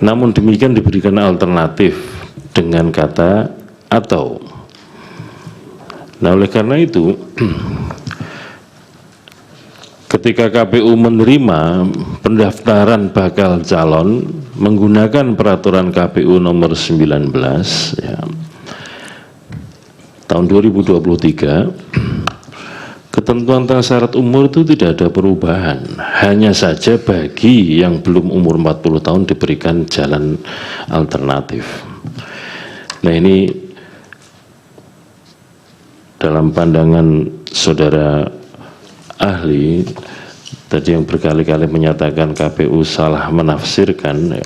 Namun demikian diberikan alternatif dengan kata atau. Nah, oleh karena itu ketika KPU menerima pendaftaran bakal calon menggunakan peraturan KPU nomor 19 ya, tahun 2023, ketentuan tentang syarat umur itu tidak ada perubahan. Hanya saja bagi yang belum umur 40 tahun diberikan jalan alternatif. Nah, ini dalam pandangan saudara ahli tadi yang berkali-kali menyatakan KPU salah menafsirkan, ya.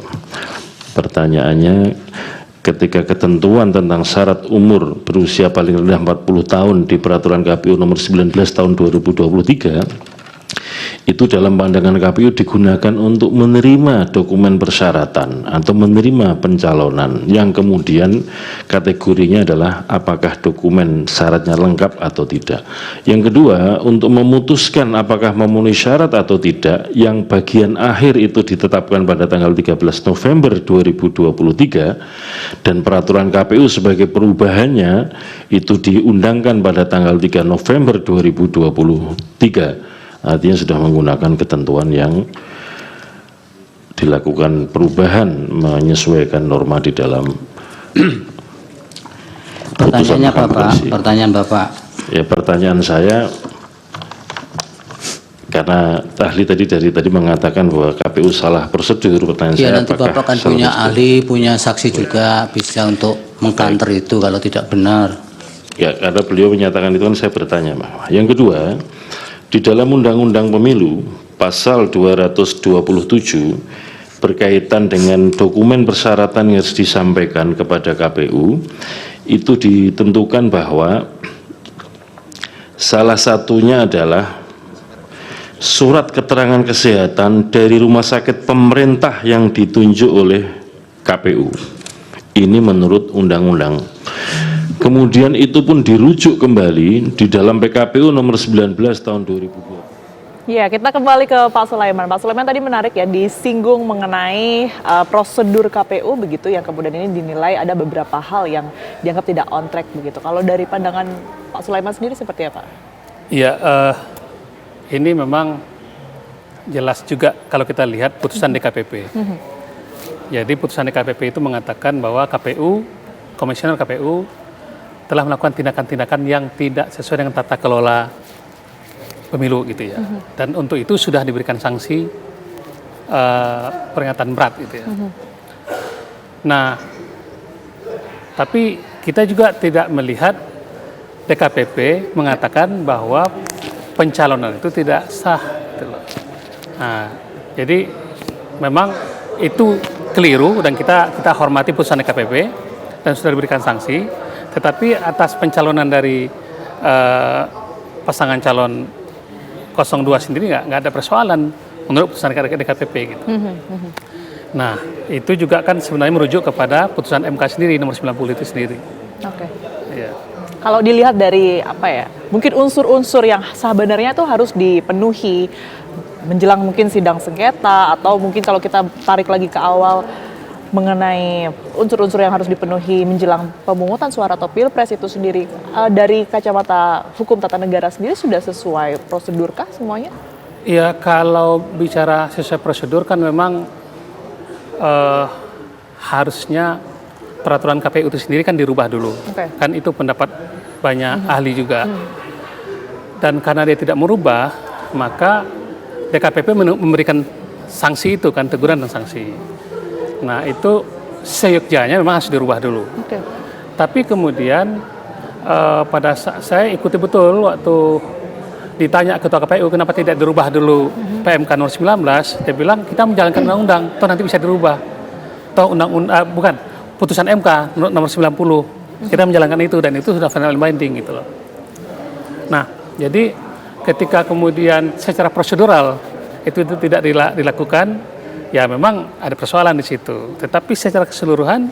Pertanyaannya, ketika ketentuan tentang syarat umur berusia paling rendah 40 tahun di peraturan KPU nomor 19 tahun 2023 itu dalam pandangan KPU digunakan untuk menerima dokumen persyaratan atau menerima pencalonan yang kemudian kategorinya adalah apakah dokumen syaratnya lengkap atau tidak. Yang kedua, untuk memutuskan apakah memenuhi syarat atau tidak, yang bagian akhir itu ditetapkan pada tanggal 13 November 2023 dan peraturan KPU sebagai perubahannya itu diundangkan pada tanggal 3 November 2023. Artinya sudah menggunakan ketentuan yang dilakukan perubahan menyesuaikan norma di dalam pertanyaannya Bapak, pertanyaan Bapak. Ya, pertanyaan saya, karena ahli tadi mengatakan bahwa KPU salah prosedur, pertanyaan ya, saya nanti Bapak kan punya prosedur? Ahli, punya saksi juga bisa untuk mengkanter itu kalau tidak benar. Ya, karena beliau menyatakan itu kan saya bertanya. Yang kedua, di dalam Undang-Undang Pemilu pasal 227 berkaitan dengan dokumen persyaratan yang harus disampaikan kepada KPU itu ditentukan bahwa salah satunya adalah surat keterangan kesehatan dari rumah sakit pemerintah yang ditunjuk oleh KPU. Ini menurut undang-undang. Kemudian itu pun dirujuk kembali di dalam PKPU nomor 19 tahun 2020. Ya, kita kembali ke Pak Sulaiman. Pak Sulaiman tadi menarik ya, disinggung mengenai prosedur KPU begitu, yang kemudian ini dinilai ada beberapa hal yang dianggap tidak on track begitu. Kalau dari pandangan Pak Sulaiman sendiri seperti apa? Iya, ini memang jelas juga kalau kita lihat putusan DKPP. Jadi putusan DKPP itu mengatakan bahwa KPU, Komisioner KPU telah melakukan tindakan-tindakan yang tidak sesuai dengan tata kelola pemilu gitu ya. Dan untuk itu sudah diberikan sanksi peringatan berat gitu ya. Nah, tapi kita juga tidak melihat DKPP mengatakan bahwa pencalonan itu tidak sah gitu loh. Nah, jadi memang itu keliru dan kita hormati putusan DKPP dan sudah diberikan sanksi. Tetapi atas pencalonan dari pasangan calon 02 sendiri nggak ada persoalan menurut putusan DKPP gitu. Nah, itu juga kan sebenarnya merujuk kepada putusan MK sendiri nomor 90 itu sendiri. Oke. Ya. Kalau dilihat dari apa ya, mungkin unsur-unsur yang sebenarnya itu harus dipenuhi menjelang mungkin sidang sengketa, atau mungkin kalau kita tarik lagi ke awal mengenai unsur-unsur yang harus dipenuhi menjelang pemungutan suara atau pilpres itu sendiri, dari kacamata hukum tata negara sendiri sudah sesuai prosedurkah semuanya? Ya, kalau bicara sesuai prosedur kan memang harusnya peraturan KPU itu sendiri kan dirubah dulu. Kan itu pendapat banyak ahli juga. Dan karena dia tidak merubah, maka DKPP memberikan sanksi itu kan, teguran dan sanksi. Nah, itu seyogyanya memang harus dirubah dulu. Tapi kemudian pada saya ikuti betul waktu ditanya Ketua KPU kenapa tidak dirubah dulu PMK nomor 19, dia bilang kita menjalankan undang-undang, toh nanti bisa dirubah. Toh bukan, putusan MK nomor 90, kita menjalankan itu dan itu sudah final binding gitu loh. Nah, jadi ketika kemudian secara prosedural itu tidak dilakukan, ya memang ada persoalan di situ. Tetapi secara keseluruhan,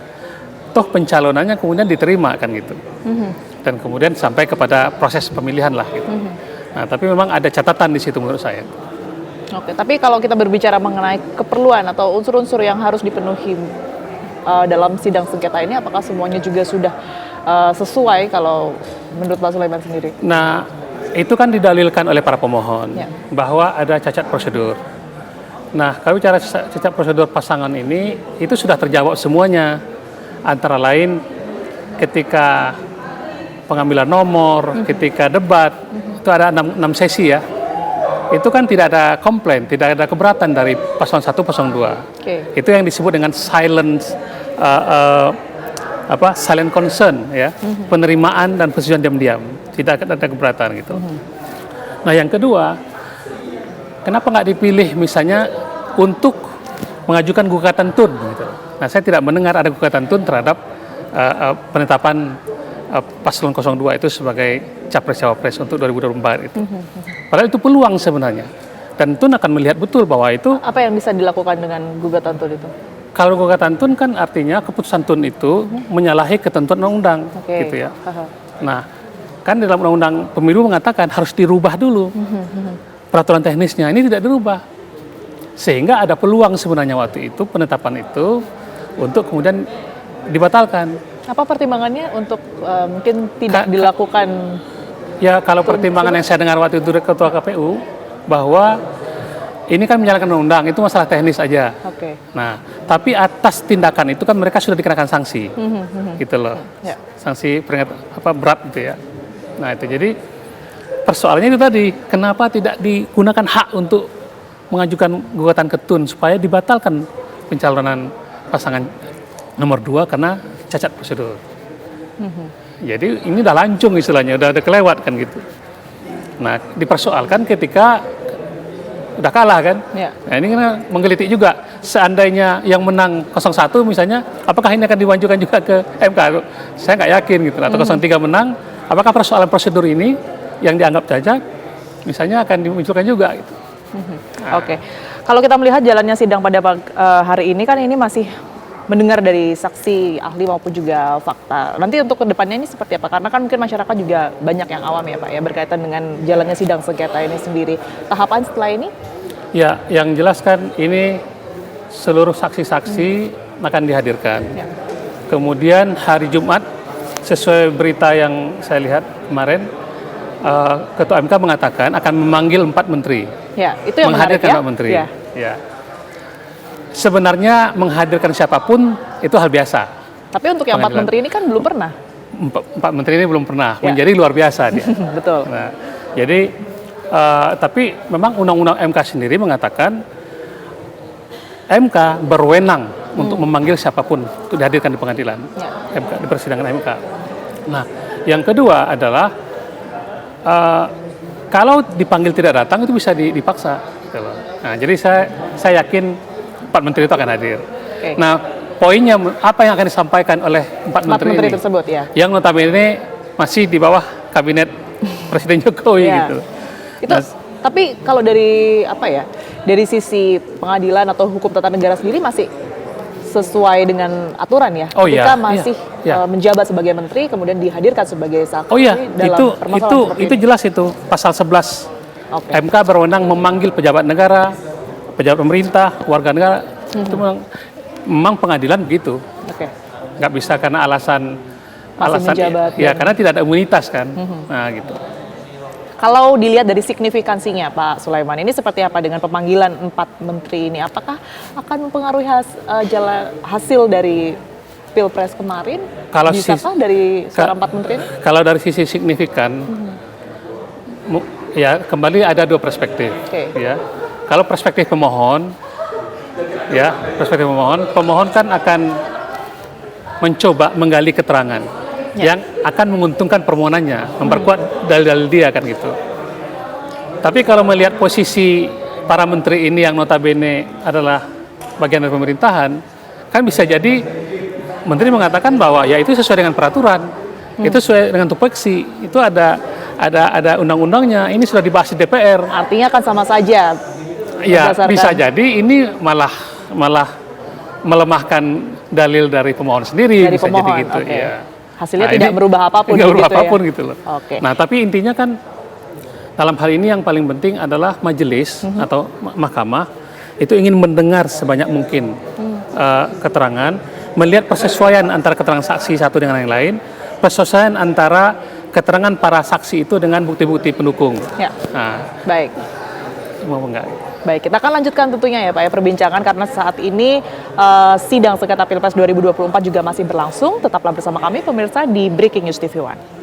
toh pencalonannya kemudian diterima kan gitu. Dan kemudian sampai kepada proses pemilihan lah gitu. Nah, tapi memang ada catatan di situ menurut saya. Oke, tapi kalau kita berbicara mengenai keperluan atau unsur-unsur yang harus dipenuhi dalam sidang sengketa ini, apakah semuanya juga sudah sesuai kalau menurut Pak Sulaiman sendiri? Nah, itu kan didalilkan oleh para pemohon Ya. bahwa ada cacat prosedur. Nah, kalau bicara cacat prosedur pasangan ini, itu sudah terjawab semuanya. Antara lain ketika pengambilan nomor, ketika debat, itu ada 6 sesi ya. Itu kan tidak ada komplain, tidak ada keberatan dari paslon 1, paslon 2. Oke. Itu yang disebut dengan silent concern ya, penerimaan dan persetujuan diam-diam, tidak ada keberatan gitu. Nah, yang kedua, kenapa nggak dipilih misalnya untuk mengajukan gugatan tun gitu. Nah, saya tidak mendengar ada gugatan tun terhadap penetapan paslon 02 itu sebagai capres-cawapres untuk 2024 itu. Padahal itu peluang sebenarnya. Dan tun akan melihat betul bahwa itu, Apa yang bisa dilakukan dengan gugatan tun itu? kalau gugatan tun kan artinya keputusan tun itu menyalahi ketentuan undang-undang Oke. gitu ya. Aha. Nah, kan dalam undang-undang pemilu mengatakan harus dirubah dulu peraturan teknisnya, ini tidak dirubah. Sehingga ada peluang sebenarnya waktu itu penetapan itu untuk kemudian dibatalkan. Apa pertimbangannya untuk mungkin tidak dilakukan? Ya, kalau pertimbangan yang saya dengar waktu itu dari Ketua KPU bahwa ini kan menjalankan undang-undang, itu masalah teknis aja. Oke. Nah, tapi atas tindakan itu kan mereka sudah dikenakan sanksi, gitu loh. Ya. Sanksi berat gitu ya. Nah, itu jadi persoalannya itu tadi, kenapa tidak digunakan hak untuk mengajukan gugatan ke tun supaya dibatalkan pencalonan pasangan nomor 2 karena cacat prosedur. Jadi ini udah lancung istilahnya, udah kelewat kan gitu. Nah, dipersoalkan ketika udah kalah kan. Ya. Nah, ini kan menggelitik juga. Seandainya yang menang 01 misalnya, apakah ini akan dimajukan juga ke MK? Saya nggak yakin gitu. Atau 03 menang, apakah persoalan prosedur ini yang dianggap cacat, misalnya akan dimunculkan juga gitu. Oke. Kalau kita melihat jalannya sidang pada hari ini kan ini masih mendengar dari saksi, ahli maupun juga fakta. Nanti untuk kedepannya ini seperti apa? Karena kan mungkin masyarakat juga banyak yang awam ya Pak ya berkaitan dengan jalannya sidang sengketa ini sendiri. Tahapan setelah ini? Ya, yang jelas kan ini seluruh saksi-saksi akan dihadirkan. Ya. Kemudian hari Jumat, sesuai berita yang saya lihat kemarin, Ketua MK mengatakan akan memanggil 4 menteri. Ya, itu yang menarik Menghadirkan ya. 4 menteri. Ya. Ya. Sebenarnya menghadirkan siapapun itu hal biasa. Tapi untuk yang 4 menteri ini kan belum pernah. 4 menteri ini belum pernah, Ya. menjadi luar biasa dia. Betul. Nah, jadi tapi memang undang-undang MK sendiri mengatakan MK berwenang untuk memanggil siapapun untuk dihadirkan di pengadilan MK, di persidangan MK. Nah, yang kedua adalah kalau dipanggil tidak datang itu bisa dipaksa. Gitu loh. Nah, jadi saya yakin 4 menteri itu akan hadir. Oke. Nah, poinnya apa yang akan disampaikan oleh 4 menteri ini? tersebut ya. Yang notabene masih di bawah kabinet Presiden Jokowi Ya. gitu. Itu tapi kalau dari apa ya? Dari sisi pengadilan atau hukum tata negara sendiri masih sesuai dengan aturan ya. Oh, iya, Ketika masih iya. menjabat sebagai menteri kemudian dihadirkan sebagai saksi Oh iya, dalam permasalahan seperti itu ini. jelas itu pasal 11. Oke. MK berwenang memanggil pejabat negara, pejabat pemerintah, warga negara. Itu memang pengadilan begitu. Oke. Nggak bisa karena alasan menjabat, ya dan- karena tidak ada imunitas kan. Nah, gitu. Kalau dilihat dari signifikansinya Pak Sulaiman, ini seperti apa dengan pemanggilan 4 menteri ini? Apakah akan mempengaruhi hasil dari Pilpres kemarin? Kalau Bisakah dari suara 4 menteri ini? Kalau dari sisi signifikan, ya kembali ada 2 perspektif. Oke. Ya, kalau perspektif pemohon, pemohon kan akan mencoba menggali keterangan yang akan menguntungkan permohonannya, memperkuat dalil-dalil dia kan gitu. Tapi kalau melihat posisi para menteri ini yang notabene adalah bagian dari pemerintahan, kan bisa jadi menteri mengatakan bahwa ya itu sesuai dengan peraturan, itu sesuai dengan tupoksi, itu ada undang-undangnya, ini sudah dibahas di DPR. Artinya kan sama saja. Ya, berdasarkan- bisa jadi ini malah melemahkan dalil dari pemohon sendiri, Dari bisa pemohon, jadi gitu. oke. Ya. Hasilnya Nah, tidak ini merubah apapun nggak begitu berubah ya? apapun gitu loh. Oke. Nah, tapi intinya kan Dalam hal ini yang paling penting adalah majelis atau mahkamah itu ingin mendengar sebanyak mungkin keterangan, melihat persesuaian antara keterangan saksi satu dengan yang lain, persesuaian antara keterangan para saksi itu dengan bukti-bukti pendukung. Ya. Nah, Baik. mau enggak? Baik, kita akan lanjutkan tentunya ya Pak ya perbincangan karena saat ini sidang sengketa Pilpres 2024 juga masih berlangsung. Tetaplah bersama kami pemirsa di Breaking News TV One.